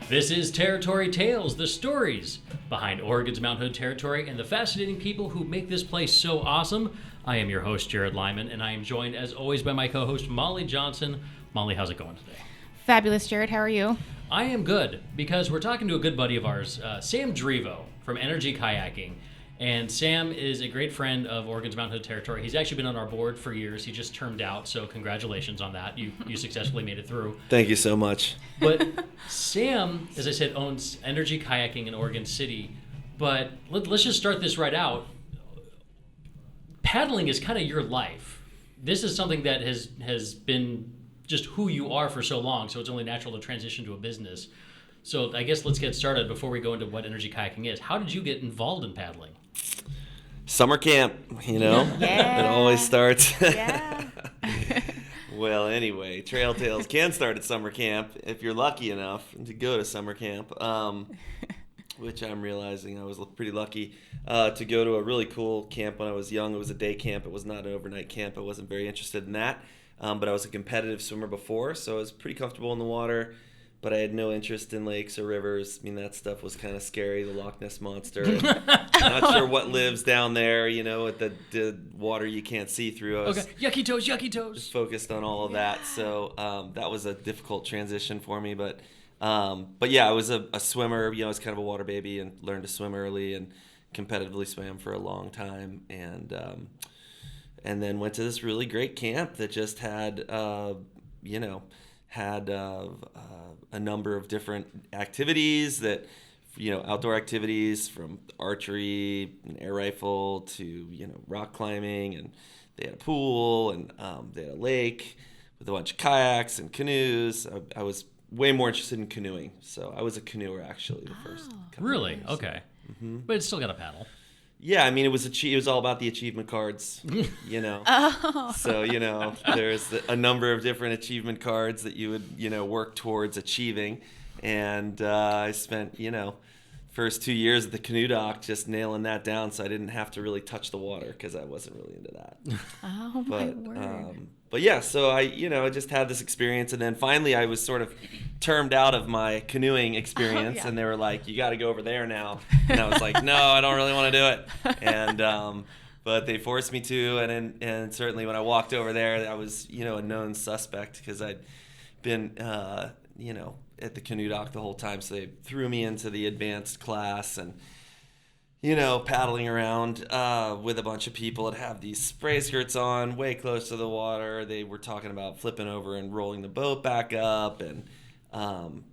This is Territory Tales, the stories behind Oregon's Mount Hood Territory and the fascinating people who make this place so awesome. I am your host, Jared Lyman, and I am joined, as always, by my co-host, Molly Johnson. Molly, how's it going today? Fabulous, Jared. How are you? I am good, because we're talking to a good buddy of ours, Sam Drevo from eNRG Kayaking. And Sam is a great friend of Oregon's Mount Hood Territory. He's actually been on our board for years. He just termed out, so congratulations on that. You successfully made it through. Thank you so much. But Sam, as I said, owns eNRG Kayaking in Oregon City. But let's just start this right out. Paddling is kind of your life. This is something that has been just who you are for so long, so it's only natural to transition to a business. So I guess let's get started before we go into what eNRG Kayaking is. How did you get involved in paddling? Summer camp, you know? Yeah. It always starts. Yeah. Well, anyway, Trail Tales can start at summer camp if you're lucky enough to go to summer camp, which I'm realizing I was pretty lucky to go to a really cool camp when I was young. It was a day camp. It was not an overnight camp. I wasn't very interested in that, but I was a competitive swimmer before, so I was pretty comfortable in the water. But I had no interest in lakes or rivers. I mean, that stuff was kind of scary, the Loch Ness Monster. Not sure what lives down there, you know, at the water you can't see through. I was yucky toes. focused on all of that. So that was a difficult transition for me. But yeah, I was a swimmer. You know, I was kind of a water baby and learned to swim early and competitively swam for a long time. And then went to this really great camp that just had, a number of different activities that, you know, outdoor activities from archery and air rifle to, you know, rock climbing, and they had a pool and they had a lake with a bunch of kayaks and canoes. I was way more interested in canoeing, so I was a canoer actually the first couple Really? of years. Okay. Mm-hmm. But it's still got a paddle. Yeah, I mean, it was all about the achievement cards, you know. So, you know, there's a number of different achievement cards that you would, you know, work towards achieving. And I spent, you know, first 2 years at the canoe dock just nailing that down, so I didn't have to really touch the water because I wasn't really into that. Oh, my word. But yeah, so I just had this experience, and then finally I was sort of termed out of my canoeing experience, and they were like, "You got to go over there now," and I was like, "No, I don't really want to do it," and but they forced me to, and certainly when I walked over there, I was, you know, a known suspect because I'd been you know, at the canoe dock the whole time, so they threw me into the advanced class and, you know, paddling around with a bunch of people that have these spray skirts on way close to the water. They were talking about flipping over and rolling the boat back up. And,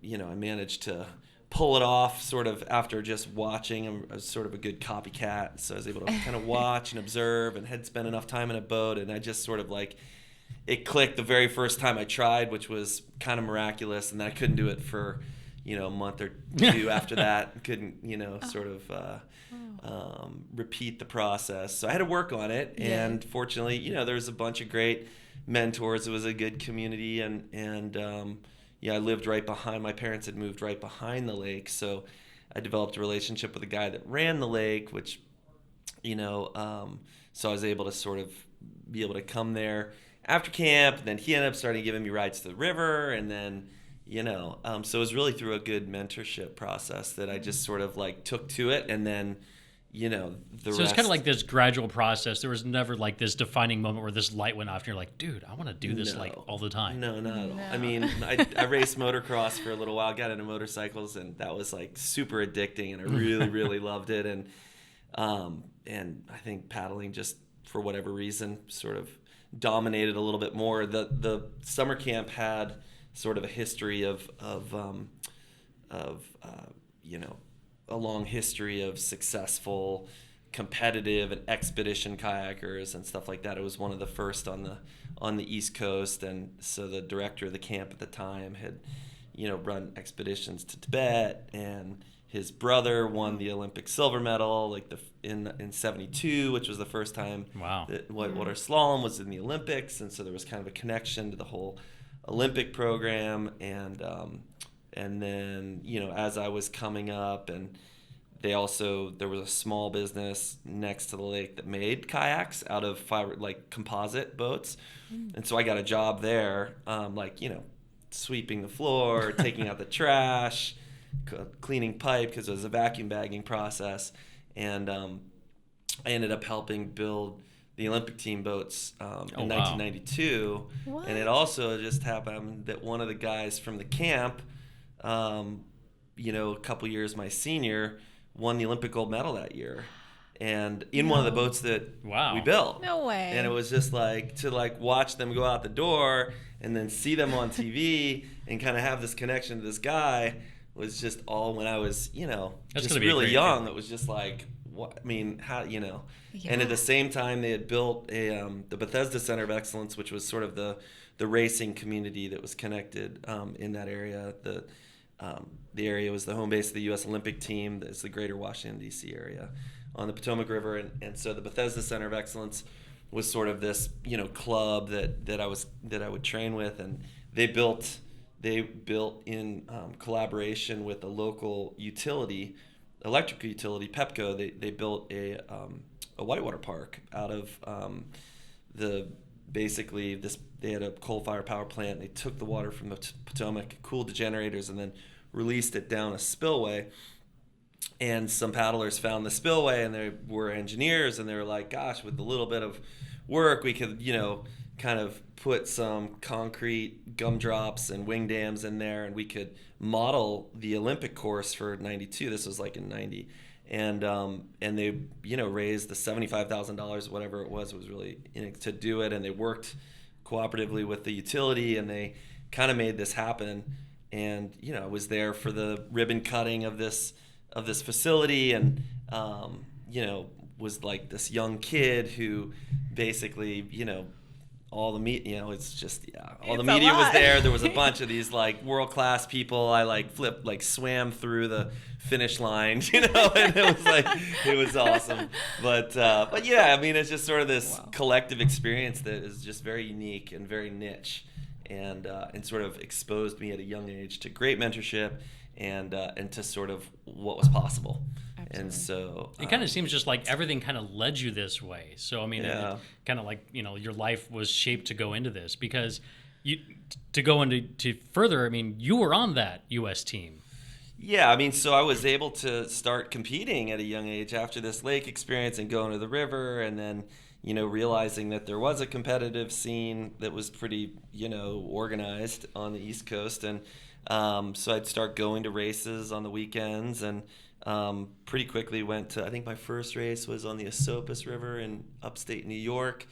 you know, I managed to pull it off sort of after just watching. I was sort of a good copycat, so I was able to kind of watch and observe and had spent enough time in a boat. And I just sort of like, it clicked the very first time I tried, which was kind of miraculous. And then I couldn't do it for, you know, a month or two after that. Couldn't, you know, sort of repeat the process. So I had to work on it. Yeah. And fortunately, you know, there was a bunch of great mentors. It was a good community. And I lived right behind, my parents had moved right behind the lake. So I developed a relationship with the guy that ran the lake, which, you know, so I was able to sort of be able to come there after camp. And then he ended up starting giving me rides to the river. And then, you know, so it was really through a good mentorship process that I just sort of like took to it, and then, you know, the rest. So it's kind of like this gradual process. There was never like this defining moment where this light went off and you're like, dude, I want to do this like all the time. No, not at all. I mean, I raced motocross for a little while, got into motorcycles, and that was like super addicting, and I really, really loved it. And I think paddling, just for whatever reason, sort of dominated a little bit more. The summer camp had sort of a history of you know, a long history of successful competitive and expedition kayakers and stuff like that. It was one of the first on the East Coast, and so the director of the camp at the time had, you know, run expeditions to Tibet, and his brother won the Olympic silver medal like in 72, which was the first time that water slalom was in the Olympics, and so there was kind of a connection to the whole Olympic program. And then, you know, as I was coming up, and there was a small business next to the lake that made kayaks out of fiber, like composite boats. And so I got a job there, like, you know, sweeping the floor, taking out the trash, cleaning pipe because it was a vacuum bagging process. And I ended up helping build the Olympic team boats in 1992. What? And it also just happened that one of the guys from the camp, a couple years my senior, won the Olympic gold medal that year. And in one of the boats that we built. No way. And it was just to watch them go out the door and then see them on TV and kind of have this connection to this guy was just all when I was, just really young. It was just like, what? I mean, how, Yeah. And at the same time they had built the Bethesda Center of Excellence, which was sort of the racing community that was connected in that area. The area was the home base of the U.S. Olympic team. It's the greater Washington, D.C. area on the Potomac River. And so the Bethesda Center of Excellence was sort of this, club that I would train with. And they built in collaboration with a local electric utility, Pepco. They built a whitewater park out of they had a coal-fired power plant. They took the water from the Potomac, cooled the generators, and then released it down a spillway. And some paddlers found the spillway, and they were engineers, and they were like, gosh, with a little bit of work, we could, kind of put some concrete gumdrops and wing dams in there, and we could model the Olympic course for 92. This was like in 90. And they, raised the $75,000, whatever it was really to do it. And they worked cooperatively with the utility, and they kind of made this happen. And, I was there for the ribbon cutting of this facility, and, was like this young kid who basically, all the media was there. There was a bunch of these world-class people. I swam through the finish line, and it was awesome. But yeah, I mean, it's just sort of this collective experience that is just very unique and very niche, and sort of exposed me at a young age to great mentorship and to sort of what was possible. Absolutely. And so it kind of seems just like everything kind of led you this way. So I mean, it kind of like your life was shaped to go into this, because to go into further. I mean, you were on that U.S. team. Yeah, I mean, so I was able to start competing at a young age after this lake experience and going to the river, and then realizing that there was a competitive scene that was pretty organized on the East Coast, and so I'd start going to races on the weekends, and pretty quickly went to, I think my first race was on the Esopus River in upstate New York.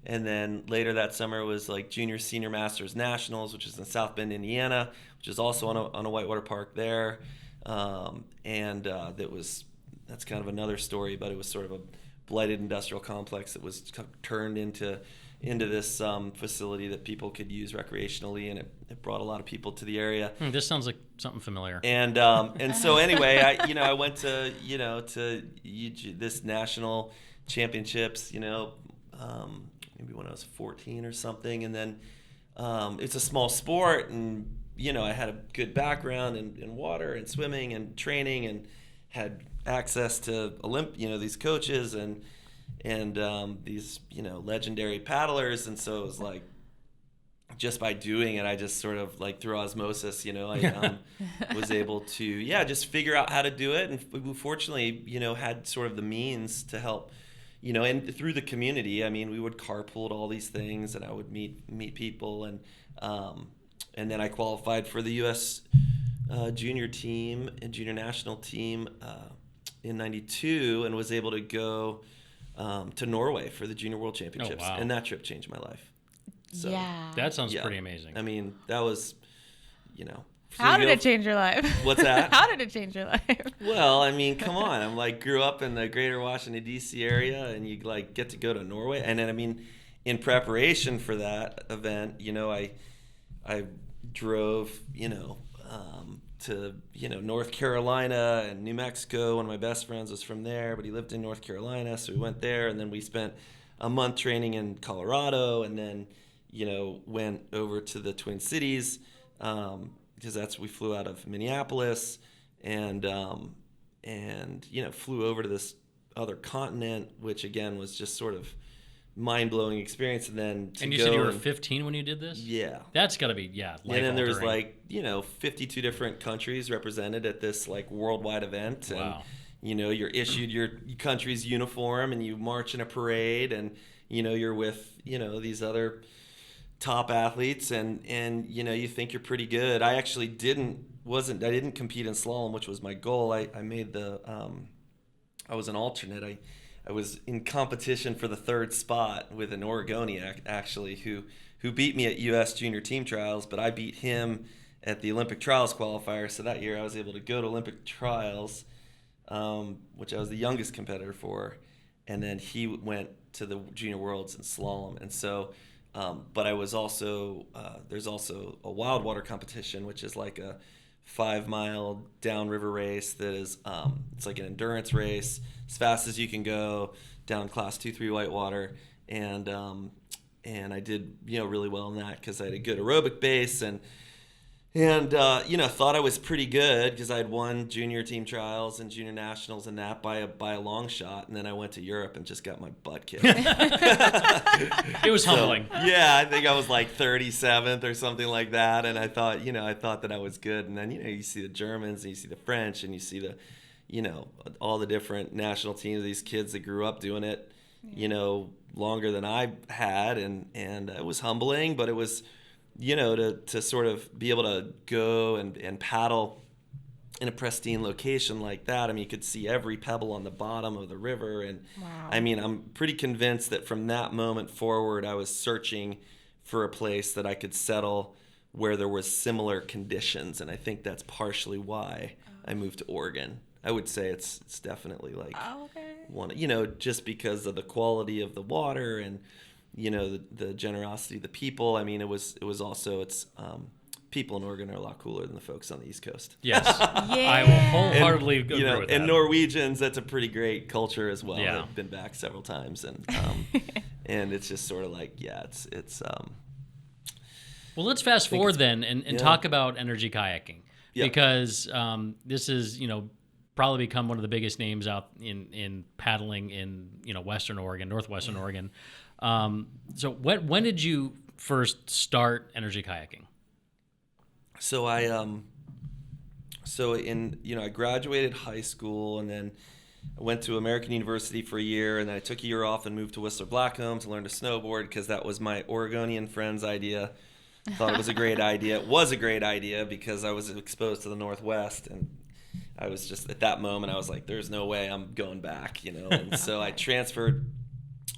And then later that summer was like Junior Senior Masters Nationals, which is in South Bend, Indiana, which is also on a whitewater park there. That's kind of another story, but it was sort of a blighted industrial complex that was turned into this facility that people could use recreationally, and it brought a lot of people to the area. This sounds like something familiar. And so anyway, I went to this national championships, maybe when I was 14 or something, and then it's a small sport, and I had a good background in water and swimming and training, and had access to these coaches and these legendary paddlers, and so it was like just by doing it, I just sort of like through osmosis, I was able to just figure out how to do it, and we fortunately had sort of the means to help, and through the community. I mean, we would carpool to all these things, and I would meet people, and then I qualified for the U.S. Junior team and junior national team in '92, and was able to go to Norway for the Junior World Championships. Oh, wow. And that trip changed my life. So, yeah. That sounds pretty amazing. I mean, that was, How did it change your life? What's that? How did it change your life? Well, I mean, come on. I'm grew up in the greater Washington, D.C. area, and you get to go to Norway. And then, I mean, in preparation for that event, I drove, to North Carolina and New Mexico. One of my best friends was from there, but he lived in North Carolina, so we went there, and then we spent a month training in Colorado, and then went over to the Twin Cities, because we flew out of Minneapolis, and flew over to this other continent, which again was just sort of mind-blowing experience. And then and you said you were 15 when you did this? Yeah. That's got to be, And then there was 52 different countries represented at this worldwide event. Wow. And you're issued your country's uniform and you march in a parade, and you're with these other top athletes, and you think you're pretty good. I actually didn't compete in slalom, which was my goal. I made I was an alternate. I was in competition for the third spot with an Oregonian actually who beat me at U.S. Junior Team Trials, but I beat him at the Olympic Trials qualifier. So that year I was able to go to Olympic Trials, which I was the youngest competitor for, and then he went to the Junior Worlds in slalom. And so, but I was also there's also a wild water competition, which is like a 5-mile downriver race that is it's like an endurance race as fast as you can go down class 2-3 whitewater, and I did really well in that because I had a good aerobic base, and thought I was pretty good because I had won junior team trials and junior nationals and that by a long shot, and then I went to Europe and just got my butt kicked. It was humbling. Yeah, I think I was like 37th or something like that, and I thought that I was good, and then you see the Germans and you see the French and you see the all the different national teams, these kids that grew up doing it, longer than I had, and it was humbling, but it was to sort of be able to go and paddle in a pristine location like that. I mean, you could see every pebble on the bottom of the river. And wow. I mean, I'm pretty convinced that from that moment forward, I was searching for a place that I could settle where there was similar conditions. And I think that's partially why I moved to Oregon. I would say it's definitely one, just because of the quality of the water and the generosity of the people. I mean, it was also people in Oregon are a lot cooler than the folks on the East Coast. Yes, yeah. I will wholeheartedly agree with that. And Norwegians, that's a pretty great culture as well. Yeah. I've been back several times, and and it's just sort of it's. Well, let's fast forward then and talk about eNRG kayaking, because this is probably become one of the biggest names out in paddling in Western Oregon, Northwestern Oregon. So when did you first start eNRG kayaking? So I I graduated high school, and then I went to American University for a year, and then I took a year off and moved to Whistler Blackcomb to learn to snowboard because that was my Oregonian friend's idea. Thought it was a great idea. It was a great idea because I was exposed to the Northwest, and I was just at that moment I was like, there's no way I'm going back, And so I transferred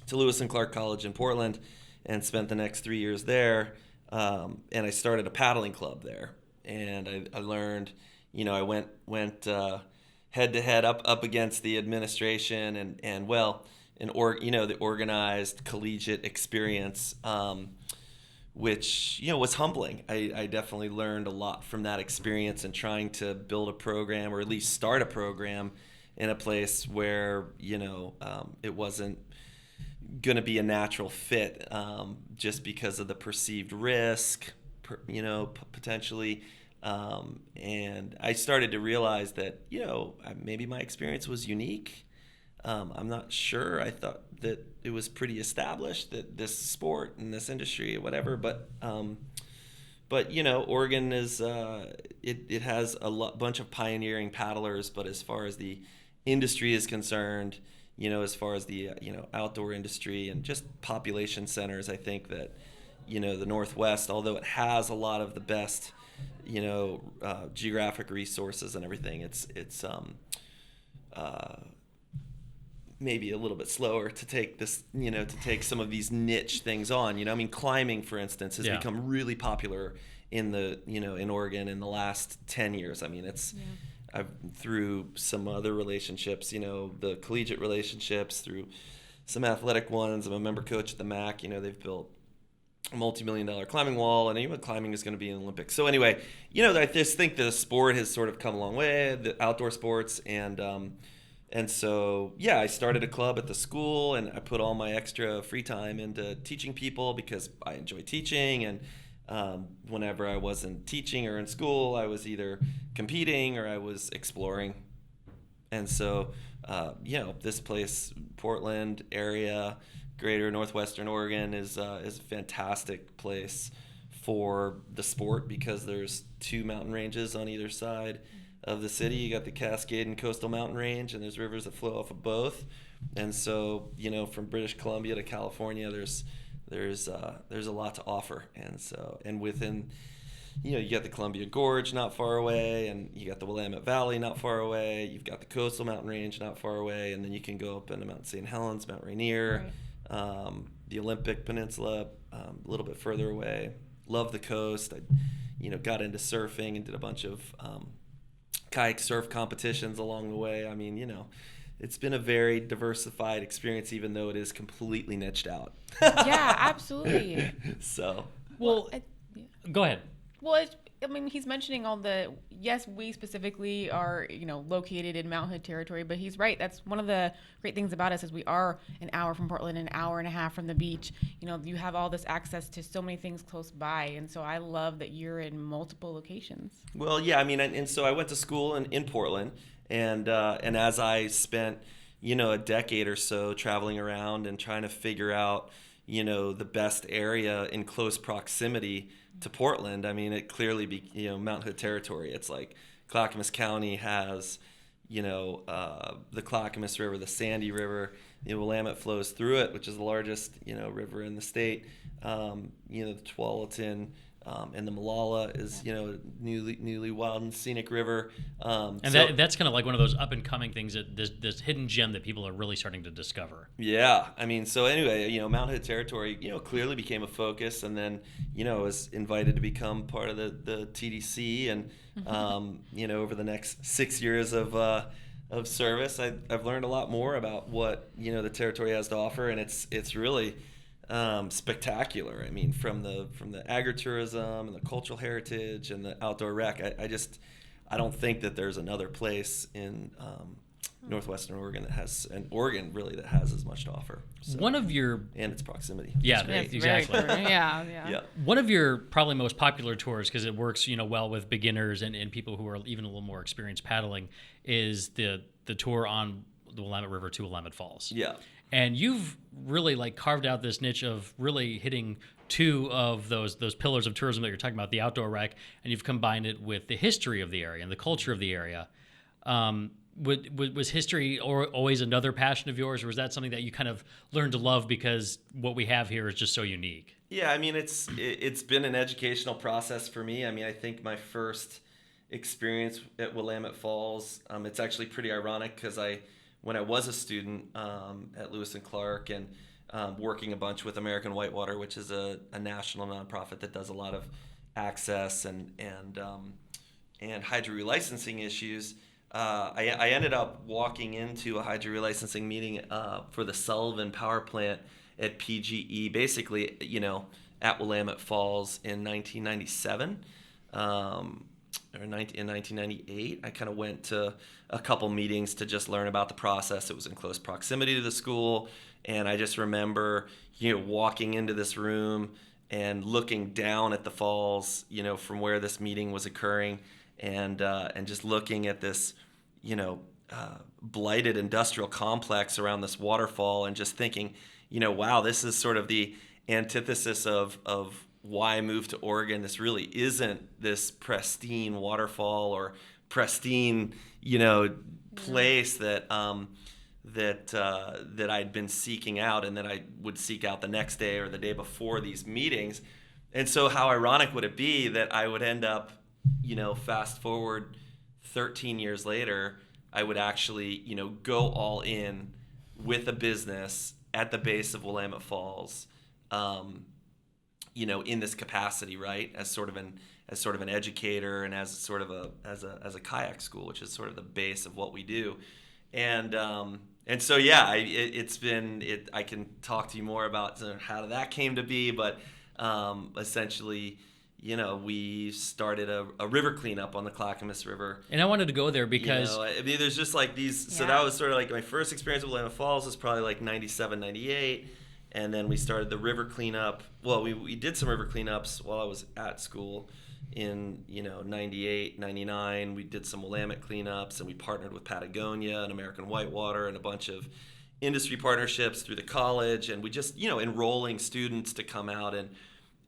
to Lewis and Clark College in Portland and spent the next 3 years there. And I started a paddling club there, and I learned, I went head to head up against the administration and the organized collegiate experience, which was humbling. I definitely learned a lot from that experience and trying to build a program, or at least start a program in a place where it wasn't going to be a natural fit, just because of the perceived risk, potentially. And I started to realize that, maybe my experience was unique. I'm not sure. I thought that it was pretty established, that this sport and this industry or whatever, but Oregon is, it has a bunch of pioneering paddlers, but as far as the industry is concerned, as far as the outdoor industry and just population centers, I think that the Northwest, although it has a lot of the best geographic resources and everything, it's maybe a little bit slower to take this, to take some of these niche things on. I mean, climbing, for instance, has become really popular in the in Oregon in the last 10 years. I mean, I've through some other relationships, the collegiate relationships, through some athletic ones. I'm a member coach at the MAC. They've built a multi-million-dollar climbing wall, and even climbing is going to be in the Olympics. So anyway, I just think the sport has sort of come a long way, the outdoor sports, and so I started a club at the school, and I put all my extra free time into teaching people because I enjoy teaching, and whenever I wasn't teaching or in school, I was either competing or I was exploring. And so, this place, Portland area, Greater Northwestern Oregon is a fantastic place for the sport because there's 2 mountain ranges on either side of the city. You got the Cascade and Coastal Mountain Range, and there's rivers that flow off of both. And so, from British Columbia to California, there's a lot to offer. And within, you got the Columbia Gorge not far away, and you got the Willamette Valley not far away. You've got the Coastal Mountain Range not far away, and then you can go up into Mount St. Helens, Mount Rainier, the Olympic Peninsula, a little bit further away. Love the coast. I, got into surfing and did a bunch of kayak surf competitions along the way. I mean, it's been a very diversified experience, even though it is completely niched out. Yeah, absolutely. So. Well, go ahead. Well, he's mentioning all the, yes, we specifically are, located in Mount Hood territory, but he's right. That's one of the great things about us is we are an hour from Portland, an hour and a half from the beach. You have all this access to so many things close by. And so I love that you're in multiple locations. Well, yeah, and so I went to school in Portland, and as I spent, a decade or so traveling around and trying to figure out, the best area in close proximity to Portland. I mean, it clearly Mount Hood territory. It's like Clackamas County has, the Clackamas River, the Sandy River. Willamette flows through it, which is the largest, river in the state. The Tualatin and the Malala is, newly wild and scenic river. That's kind of like one of those up and coming things that this hidden gem that people are really starting to discover. Yeah, so anyway, Mount Hood territory, clearly became a focus, and then, was invited to become part of the TDC, and over the next 6 years of service, I've learned a lot more about what the territory has to offer, and it's really spectacular. I mean, from the agritourism and the cultural heritage and the outdoor rec, I don't think that there's another place in Northwestern Oregon that has as much to offer. So, and its proximity. Yeah, exactly. Yeah. One of your probably most popular tours, because it works well with beginners and people who are even a little more experienced paddling, is the tour on the Willamette River to Willamette Falls. Yeah. And you've really carved out this niche of really hitting 2 of those pillars of tourism that you're talking about, the outdoor rec, and you've combined it with the history of the area and the culture of the area. Was history always another passion of yours, or was that something that you kind of learned to love because what we have here is just so unique? Yeah, it's been an educational process for me. I think my first experience at Willamette Falls, it's actually pretty ironic because when I was a student at Lewis and Clark and working a bunch with American Whitewater, which is a national nonprofit that does a lot of access and hydro relicensing issues, I ended up walking into a hydro relicensing meeting for the Sullivan Power Plant at PGE, basically, at Willamette Falls in 1997. In 1998, I kind of went to a couple meetings to just learn about the process. It was in close proximity to the school, and I just remember, walking into this room and looking down at the falls, from where this meeting was occurring, and just looking at this, blighted industrial complex around this waterfall, and just thinking, wow, this is sort of the antithesis of why I moved to Oregon. This really isn't this pristine waterfall or pristine, place that I'd been seeking out, and that I would seek out the next day or the day before these meetings. And so how ironic would it be that I would end up, fast forward 13 years later, I would actually, go all in with a business at the base of Willamette Falls, in this capacity, right, as sort of an educator and as sort of a kayak school, which is sort of the base of what we do, and so yeah, I can talk to you more about how that came to be, but essentially, we started a river cleanup on the Clackamas River, and I wanted to go there because there's just these. So that was sort of my first experience with Willamette Falls was probably 97, 98. And then we started the river cleanup. Well, we did some river cleanups while I was at school in 98, 99. We did some Willamette cleanups, and we partnered with Patagonia and American Whitewater and a bunch of industry partnerships through the college, and we just, enrolling students to come out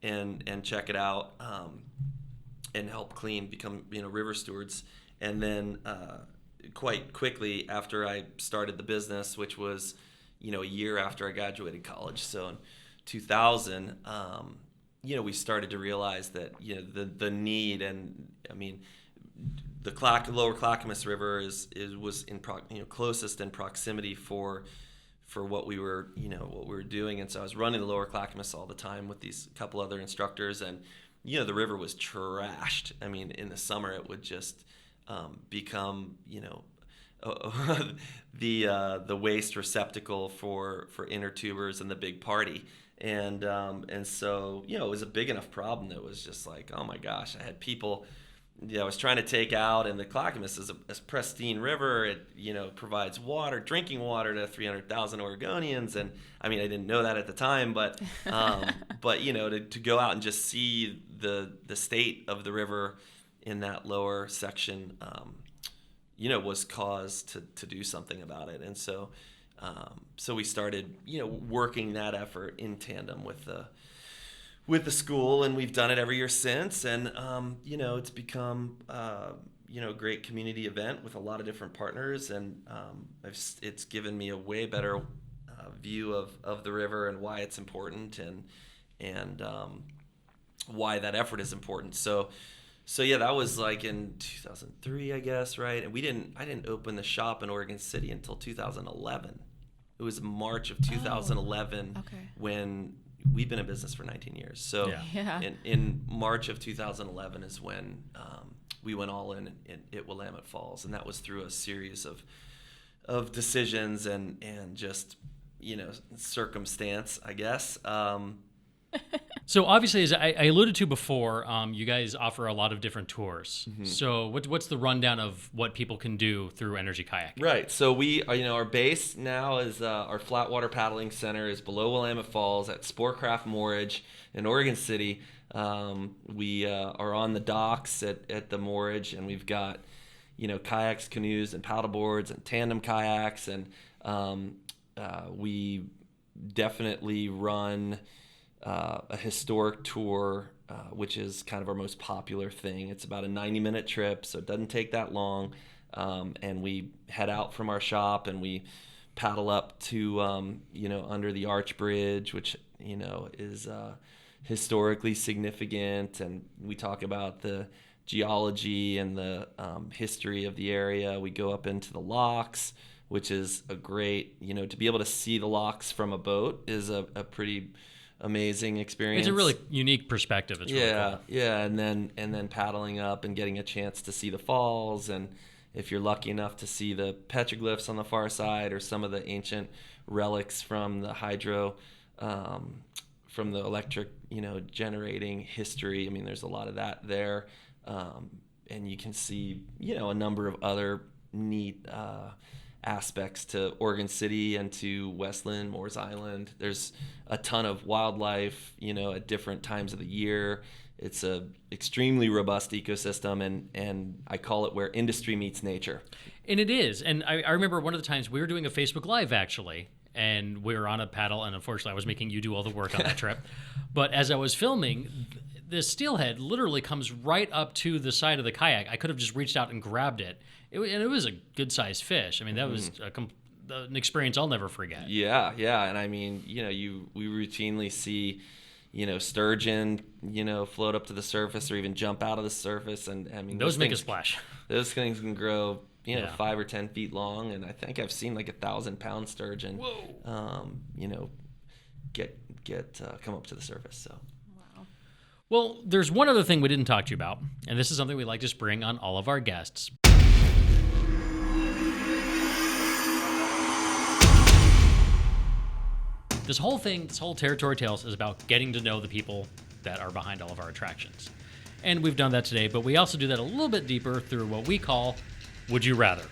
and check it out, and help become, river stewards. And then quite quickly after I started the business, which was, a year after I graduated college, so in 2000, we started to realize that, the need, and I mean, the Lower Clackamas River was closest in proximity for what we were doing. And so I was running the Lower Clackamas all the time with these couple other instructors, and the river was trashed. I mean, in the summer it would just become the waste receptacle for inner tubers and the big party. And so it was a big enough problem that it was just like, oh my gosh, I had people I was trying to take out, and the Clackamas is a pristine river. It provides drinking water to 300,000 Oregonians, and I mean, I didn't know that at the time, but to go out and just see the state of the river in that lower section, was cause to do something about it. And so we started working that effort in tandem with the school, and we've done it every year since. And it's become a great community event with a lot of different partners, and it's given me a way better view of the river and why it's important, and why that effort is important. So yeah, that was like in 2003, I guess, right? And I didn't open the shop in Oregon City until 2011. It was March of 2011 when we've been in business for 19 years. So in March of 2011 is when we went all in at Willamette Falls, and that was through a series of decisions and just circumstance, I guess. So obviously, as I alluded to before, you guys offer a lot of different tours. Mm-hmm. So what's the rundown of what people can do through eNRG Kayaking? Right. So we, our base now is our Flatwater Paddling Center is below Willamette Falls at Sportcraft Moorage in Oregon City. We are on the docks at the moorage, and we've got kayaks, canoes, and paddleboards, and tandem kayaks, and we definitely run a historic tour, which is kind of our most popular thing. It's about a 90-minute trip, so it doesn't take that long. And we head out from our shop, and we paddle up to, under the Arch Bridge, which, is historically significant. And we talk about the geology and the history of the area. We go up into the locks, which is a great, to be able to see the locks from a boat is a pretty amazing experience. It's a really unique perspective. It's really cool. Yeah, and then paddling up and getting a chance to see the falls, and if you're lucky enough to see the petroglyphs on the far side, or some of the ancient relics from the hydro, from the electric, generating history. I mean, there's a lot of that there, and you can see, a number of other neat aspects to Oregon City and to Westland, Moores Island. There's a ton of wildlife, at different times of the year. It's a extremely robust ecosystem, and I call it where industry meets nature. And it is. And I remember one of the times we were doing a Facebook Live, actually, and we were on a paddle, and unfortunately I was making you do all the work on that trip. But as I was filming, the steelhead literally comes right up to the side of the kayak. I could have just reached out and grabbed it. And it was a good-sized fish. I mean, that was an experience I'll never forget. Yeah. And I mean, we routinely see, sturgeon, float up to the surface or even jump out of the surface. And I mean, those make a splash. Those things can grow, 5 or 10 feet long. And I think I've seen like 1,000-pound sturgeon, come up to the surface. So. Well, there's one other thing we didn't talk to you about, and this is something we like to spring on all of our guests. This whole Territory Tales is about getting to know the people that are behind all of our attractions. And we've done that today, but we also do that a little bit deeper through what we call Would You Rather.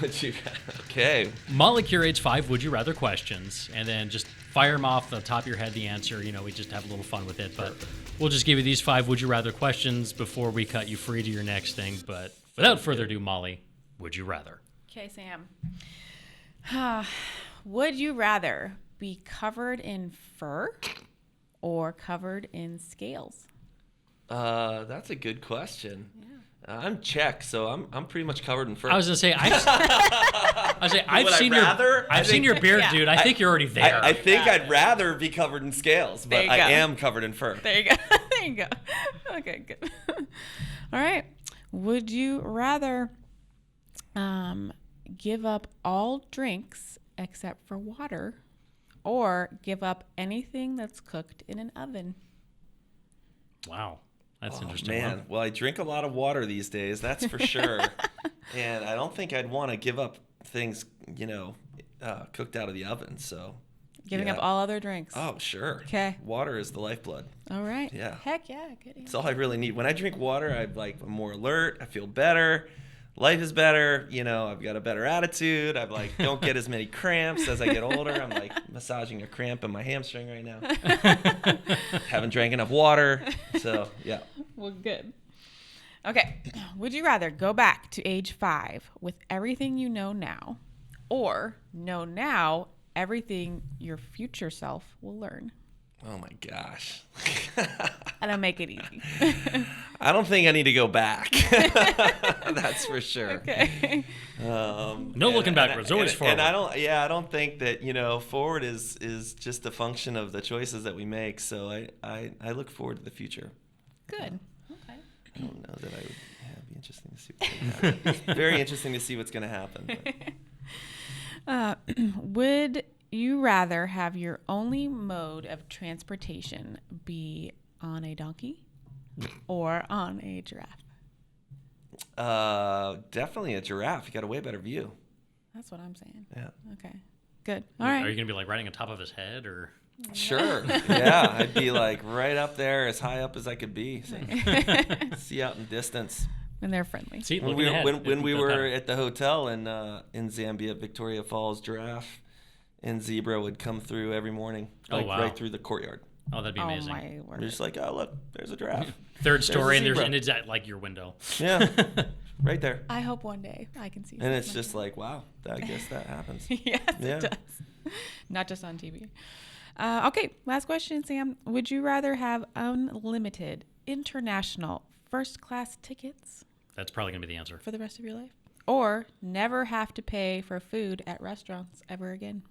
Would you rather? Okay. Molly curates 5 Would You Rather questions, and then just fire them off the top of your head, the answer. We just have a little fun with it. But we'll just give you these 5 Would You Rather questions before we cut you free to your next thing. But without further ado, Molly, Would You Rather? Okay, Sam. Would you rather be covered in fur or covered in scales? That's a good question. Yeah. I'm Czech, so I'm pretty much covered in fur. I was gonna say I've seen your beard, dude. I think you're already there. I think I'd rather be covered in scales, but I am covered in fur. There you go. There you go. Okay, good. All right. Would you rather give up all drinks except for water, or give up anything that's cooked in an oven? Wow. That's interesting. Man, well, I drink a lot of water these days, that's for sure. And I don't think I'd want to give up things, cooked out of the oven. So giving up all other drinks. Oh, sure. Okay. Water is the lifeblood. All right. Yeah. Heck yeah. Good. That's all I really need. When I drink water, I'm more alert. I feel better. Life is better. I've got a better attitude. I don't get as many cramps as I get older. I'm massaging a cramp in my hamstring right now. Haven't drank enough water. So, yeah. Well, good. Okay. Would you rather go back to age 5 with everything you know now, or know now everything your future self will learn? Oh my gosh. I don't make it easy. I don't think I need to go back. That's for sure. Okay. No looking backwards, always forward. And I don't think that, forward is just a function of the choices that we make. So I look forward to the future. Good. Okay. I don't know that I would be interesting to see what's going to happen. It's very interesting to see what's going to happen. Would you rather have your only mode of transportation be on a donkey or on a giraffe? Definitely a giraffe. You got a way better view. That's what I'm saying. Yeah. Okay. Good. All right. Are you going to be riding on top of his head or? Sure. Yeah. I'd be right up there, as high up as I could be. So. See out in distance. And they're friendly. See, when we were at the hotel in Zambia, Victoria Falls, giraffe and zebra would come through every morning, right through the courtyard. Oh, that'd be amazing. Oh, my word. You're just oh, look, there's a giraffe. Third story, and it's at your window. Yeah, right there. I hope one day I can see. And it's just wow, I guess that happens. Yes, it does. Not just on TV. Okay, last question, Sam. Would you rather have unlimited international first-class tickets? That's probably going to be the answer. For the rest of your life? Or never have to pay for food at restaurants ever again?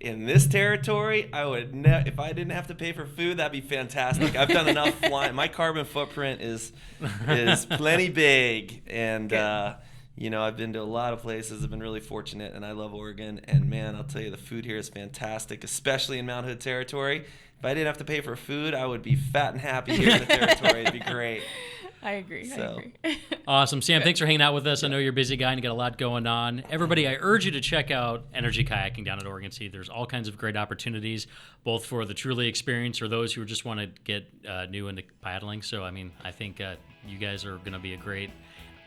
In this territory, I would if I didn't have to pay for food, that'd be fantastic. I've done enough flying. My carbon footprint is plenty big, and I've been to a lot of places. I've been really fortunate, and I love Oregon. And man, I'll tell you, the food here is fantastic, especially in Mount Hood territory. If I didn't have to pay for food, I would be fat and happy here in the territory. It'd be great. I agree. Awesome. Sam, thanks for hanging out with us. I know you're a busy guy and you got a lot going on. Everybody, I urge you to check out eNRG Kayaking down at Oregon Sea. There's all kinds of great opportunities, both for the truly experienced or those who just want to get new into paddling. So, I think you guys are going to be a great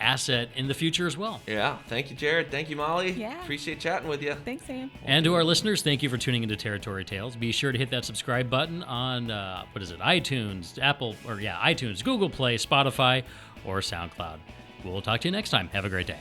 asset in the future as well. Yeah. Thank you, Jared. Thank you, Molly. Yeah. Appreciate chatting with you. Thanks, Sam. And to our listeners, thank you for tuning into Territory Tales. Be sure to hit that subscribe button on, iTunes, iTunes, Google Play, Spotify, or SoundCloud. We'll talk to you next time. Have a great day.